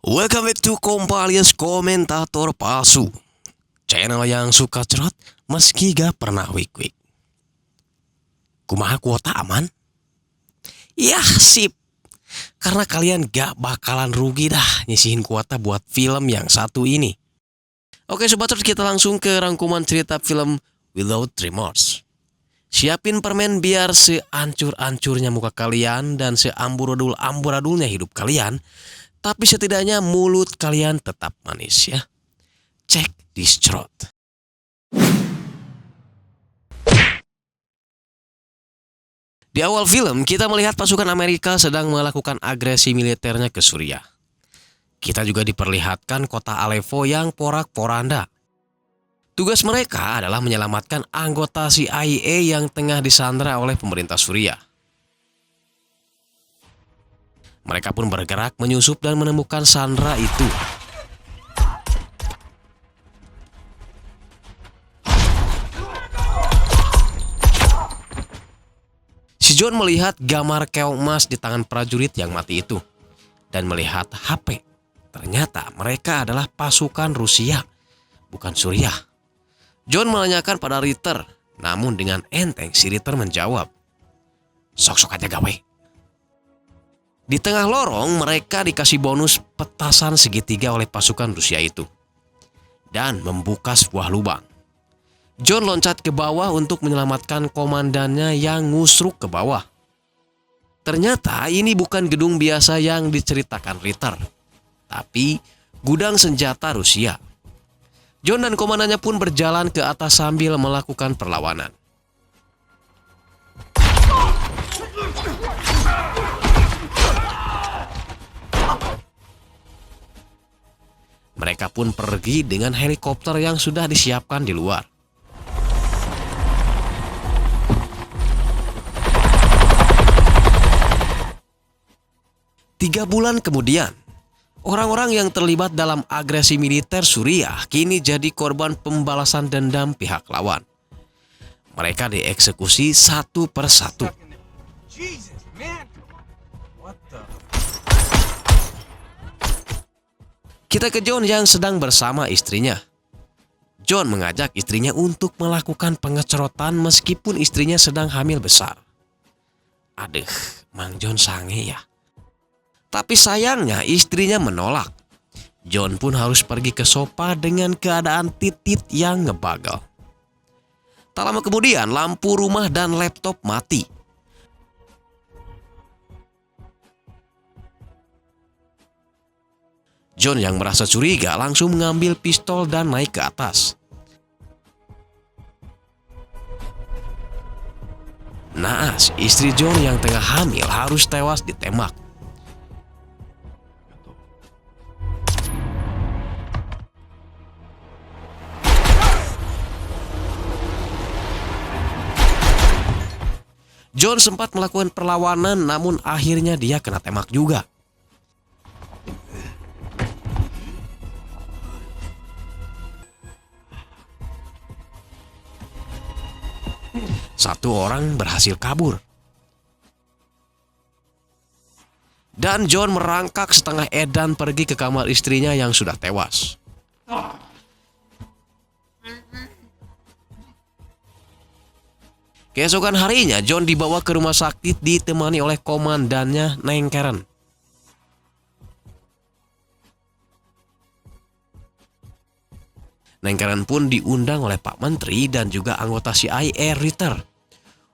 Welcome back to Kompalius Komentator Palsu, channel yang suka cerot meski gak pernah wik-wik. Kumaha kuota aman? Yah sip, karena kalian gak bakalan rugi dah nyisihin kuota buat film yang satu ini. Oke sobat cerot, kita langsung ke rangkuman cerita film Without Remorse. Siapin permen biar seancur-ancurnya muka kalian dan seamburadul-amburadulnya hidup kalian, tapi setidaknya mulut kalian tetap manis ya. Check this cerot. Di awal film, kita melihat pasukan Amerika sedang melakukan agresi militernya ke Suriah. Kita juga diperlihatkan kota Aleppo yang porak-poranda. Tugas mereka adalah menyelamatkan anggota CIA yang tengah disandra oleh pemerintah Suriah. Mereka pun bergerak menyusup dan menemukan sandera itu. Si John melihat gambar keong emas di tangan prajurit yang mati itu dan melihat HP. Ternyata mereka adalah pasukan Rusia, bukan Suriah. John menanyakan pada Ritter, namun dengan enteng si Ritter menjawab, "Sok-sok aja gawe." Di tengah lorong, mereka dikasih bonus petasan segitiga oleh pasukan Rusia itu dan membuka sebuah lubang. John loncat ke bawah untuk menyelamatkan komandannya yang ngusruk ke bawah. Ternyata ini bukan gedung biasa yang diceritakan Ritter, tapi gudang senjata Rusia. John dan komandannya pun berjalan ke atas sambil melakukan perlawanan. Mereka pun pergi dengan helikopter yang sudah disiapkan di luar. Tiga bulan kemudian, orang-orang yang terlibat dalam agresi militer Suriah kini jadi korban pembalasan dendam pihak lawan. Mereka dieksekusi satu persatu. Kita ke John yang sedang bersama istrinya. John mengajak istrinya untuk melakukan pengecerotan meskipun istrinya sedang hamil besar. Aduh, Mang John sange ya. Tapi sayangnya istrinya menolak. John pun harus pergi ke sofa dengan keadaan titit yang ngebagal. Tak lama kemudian lampu rumah dan laptop mati. John yang merasa curiga langsung mengambil pistol dan naik ke atas. Naas, istri John yang tengah hamil harus tewas ditembak. John sempat melakukan perlawanan, namun akhirnya dia kena tembak juga. Satu orang berhasil kabur. Dan John merangkak setengah edan pergi ke kamar istrinya yang sudah tewas. Keesokan harinya, John dibawa ke rumah sakit ditemani oleh komandannya, Neng Karen. Neng Karen pun diundang oleh Pak Menteri dan juga anggota CIA Ritter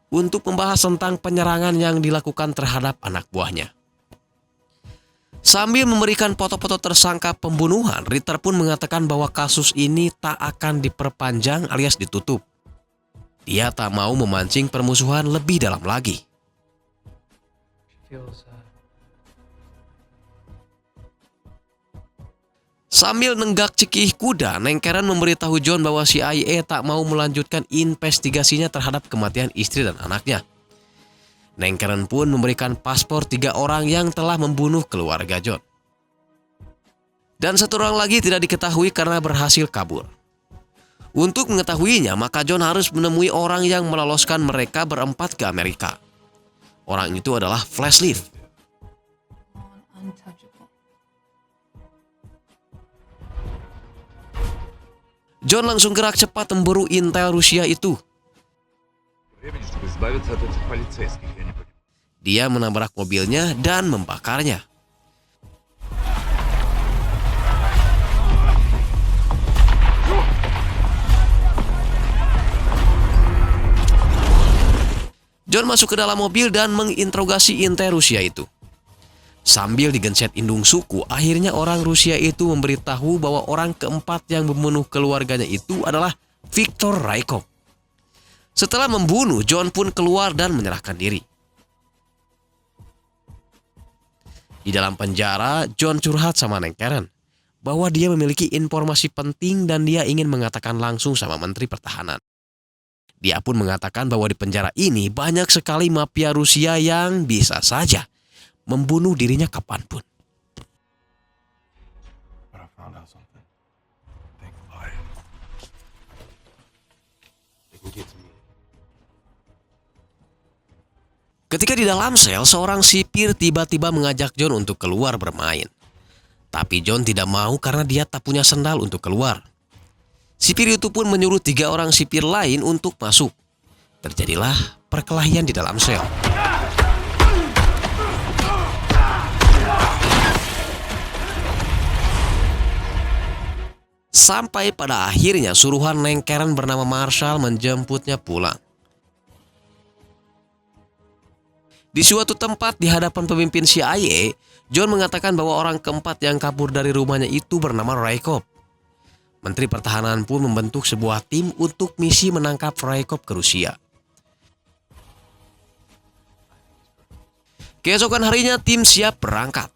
untuk membahas tentang penyerangan yang dilakukan terhadap anak buahnya. Sambil memberikan foto-foto tersangka pembunuhan, Ritter pun mengatakan bahwa kasus ini tak akan diperpanjang alias ditutup. Dia tak mau memancing permusuhan lebih dalam lagi. Sambil nenggak cekih kuda, Neng Karen memberitahu John bahwa CIA tak mau melanjutkan investigasinya terhadap kematian istri dan anaknya. Neng Karen pun memberikan paspor 3 orang yang telah membunuh keluarga John. Dan satu orang lagi tidak diketahui karena berhasil kabur. Untuk mengetahuinya, maka John harus menemui orang yang meloloskan mereka berempat ke Amerika. Orang itu adalah Flash Leaf. John langsung gerak cepat memburu intel Rusia itu. Времени, чтобы избавиться от этих полицейских, я не понимаю. Dia menabrak mobilnya dan membakarnya. John masuk ke dalam mobil dan menginterogasi intel Rusia itu. Sambil digencet indung suku, akhirnya orang Rusia itu memberitahu bahwa orang keempat yang membunuh keluarganya itu adalah Viktor Rykov. Setelah membunuh, John pun keluar dan menyerahkan diri. Di dalam penjara, John curhat sama Neng Karen bahwa dia memiliki informasi penting dan dia ingin mengatakan langsung sama Menteri Pertahanan. Dia pun mengatakan bahwa di penjara ini banyak sekali mafia Rusia yang bisa saja membunuh dirinya kapanpun. But I found out something. They can lie. They can get to me. Ketika di dalam sel, seorang sipir tiba-tiba mengajak John untuk keluar bermain. Tapi John tidak mau karena dia tak punya sendal untuk keluar. Sipir itu pun menyuruh 3 orang sipir lain untuk masuk. Terjadilah perkelahian di dalam sel. Sampai pada akhirnya suruhan Neng Karen bernama Marshall menjemputnya pulang. Di suatu tempat di hadapan pemimpin CIA, John mengatakan bahwa orang keempat yang kabur dari rumahnya itu bernama Rykov. Menteri Pertahanan pun membentuk sebuah tim untuk misi menangkap Rykov ke Rusia. Keesokan harinya tim siap berangkat.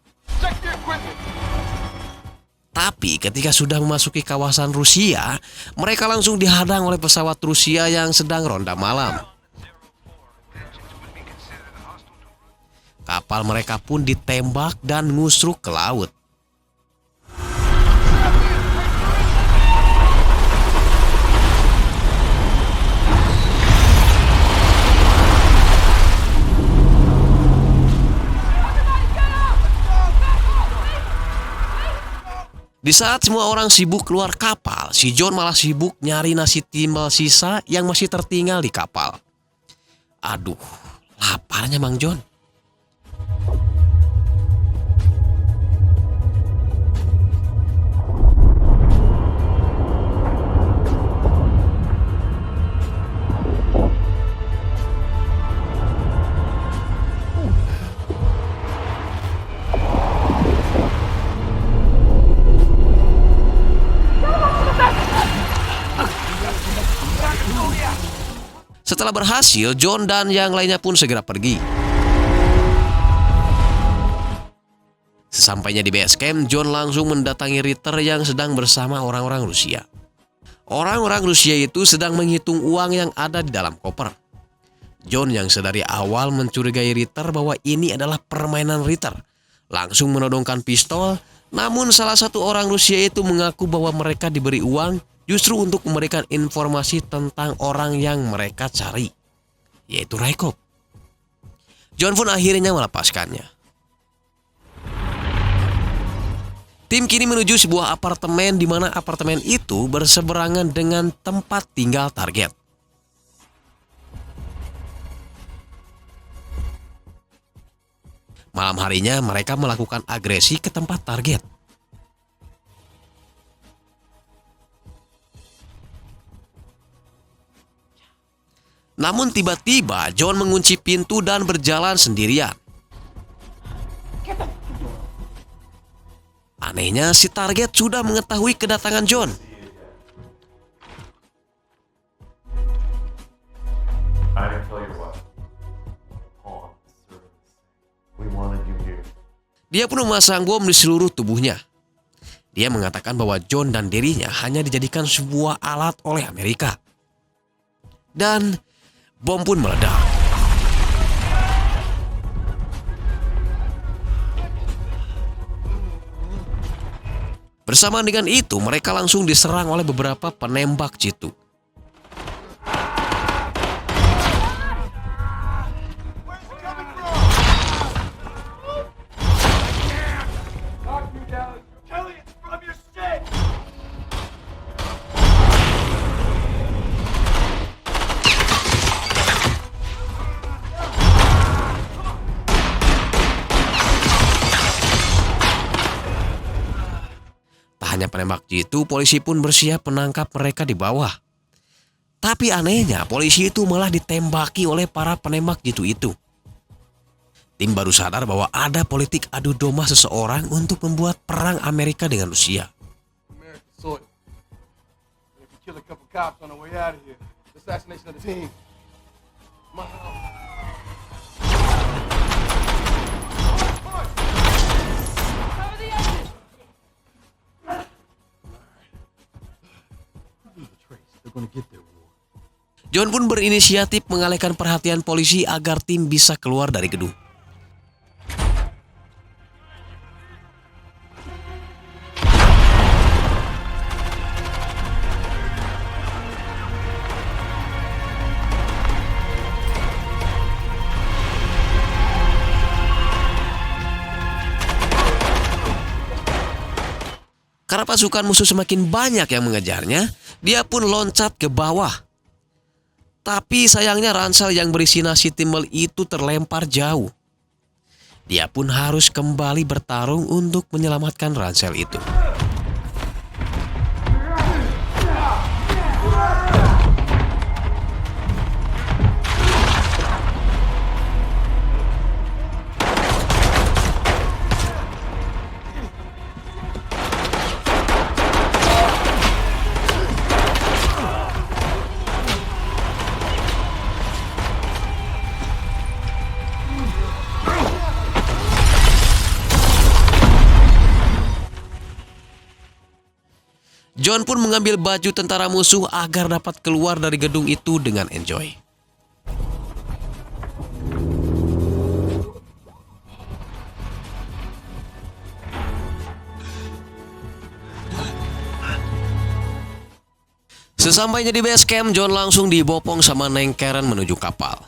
Tapi ketika sudah memasuki kawasan Rusia, mereka langsung dihadang oleh pesawat Rusia yang sedang ronda malam. Kapal mereka pun ditembak dan ngusruk ke laut. Di saat semua orang sibuk keluar kapal, si John malah sibuk nyari nasi timbal sisa yang masih tertinggal di kapal. Aduh, laparnya Mang John. Setelah berhasil, John dan yang lainnya pun segera pergi. Sesampainya di base camp, John langsung mendatangi Ritter yang sedang bersama orang-orang Rusia. Orang-orang Rusia itu sedang menghitung uang yang ada di dalam koper. John yang sedari awal mencurigai Ritter bahwa ini adalah permainan Ritter, langsung menodongkan pistol, namun salah satu orang Rusia itu mengaku bahwa mereka diberi uang justru untuk memberikan informasi tentang orang yang mereka cari, yaitu Rykov. John pun akhirnya melepaskannya. Tim kini menuju sebuah apartemen di mana apartemen itu berseberangan dengan tempat tinggal target. Malam harinya mereka melakukan agresi ke tempat target. Namun tiba-tiba John mengunci pintu dan berjalan sendirian. Anehnya si target sudah mengetahui kedatangan John. Dia pun memasang bom di seluruh tubuhnya. Dia mengatakan bahwa John dan dirinya hanya dijadikan sebuah alat oleh Amerika. Dan bom pun meledak. Bersamaan dengan itu, mereka langsung diserang oleh beberapa penembak jitu. hanya penembak jitu, polisi pun bersiap menangkap mereka di bawah. Tapi anehnya, polisi itu malah ditembaki oleh para penembak jitu itu. Tim baru sadar bahwa ada politik adu domba seseorang untuk membuat perang Amerika dengan Rusia. American soil. If you kill a couple cops on the way out of here, the assassination of the team. My house. John pun berinisiatif mengalihkan perhatian polisi agar tim bisa keluar dari gedung. Karena pasukan musuh semakin banyak yang mengejarnya, dia pun loncat ke bawah. Tapi sayangnya ransel yang berisi nasi timbel itu terlempar jauh. Dia pun harus kembali bertarung untuk menyelamatkan ransel itu. John pun mengambil baju tentara musuh agar dapat keluar dari gedung itu dengan enjoy. Sesampainya di base camp, John langsung dibopong sama Neng Karen menuju kapal.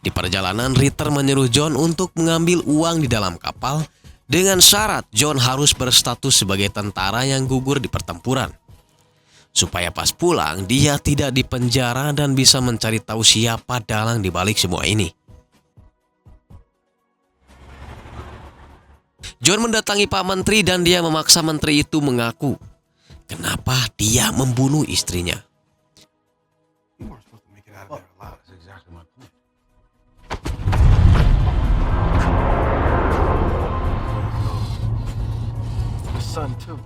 Di perjalanan, Ritter menyuruh John untuk mengambil uang di dalam kapal dengan syarat John harus berstatus sebagai tentara yang gugur di pertempuran. Supaya pas pulang, dia tidak dipenjara dan bisa mencari tahu siapa dalang di balik semua ini. John mendatangi Pak Menteri dan dia memaksa menteri itu mengaku kenapa dia membunuh istrinya. You weren't supposed to make it out of there alive. That's exactly my point. The son too.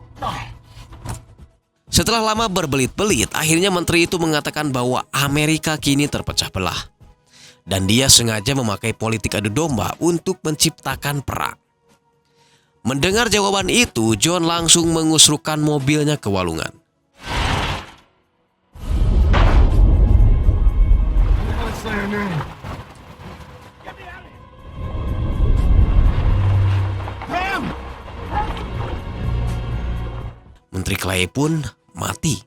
Setelah lama berbelit-belit, akhirnya menteri itu mengatakan bahwa Amerika kini terpecah belah. Dan dia sengaja memakai politik adu domba untuk menciptakan perang. Mendengar jawaban itu, John langsung mengusrukan mobilnya ke walungan. Menteri Clay pun mati.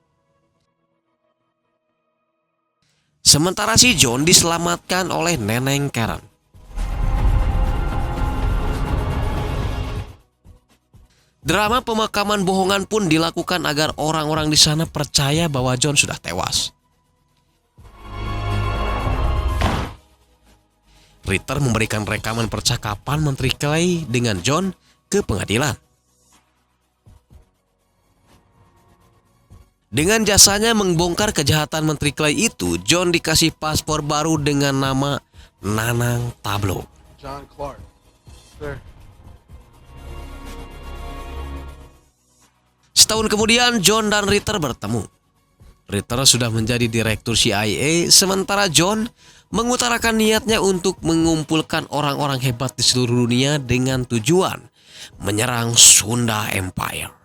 Sementara si John diselamatkan oleh Neneng Karen. Drama pemakaman bohongan pun dilakukan agar orang-orang di sana percaya bahwa John sudah tewas. Ritter memberikan rekaman percakapan Menteri Clay dengan John ke pengadilan. Dengan jasanya membongkar kejahatan Menteri Clay itu, John dikasih paspor baru dengan nama Nanang Tablo. John Clark. Sir. Setahun kemudian, John dan Ritter bertemu. Ritter sudah menjadi direktur CIA, sementara John mengutarakan niatnya untuk mengumpulkan orang-orang hebat di seluruh dunia dengan tujuan menyerang Sunda Empire.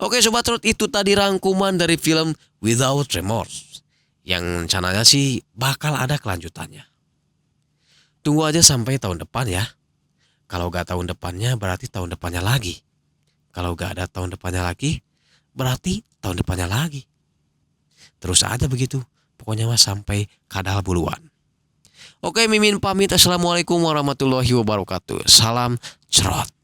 Oke Sobat Truth, itu tadi rangkuman dari film Without Remorse yang rencananya sih bakal ada kelanjutannya. Tunggu aja sampai tahun depan ya. Kalau gak tahun depannya berarti tahun depannya lagi. Kalau gak ada tahun depannya lagi berarti tahun depannya lagi. Terus aja begitu. Pokoknya mas sampai kadal buluan. Oke, Mimin pamit. Assalamualaikum warahmatullahi wabarakatuh. Salam cerot.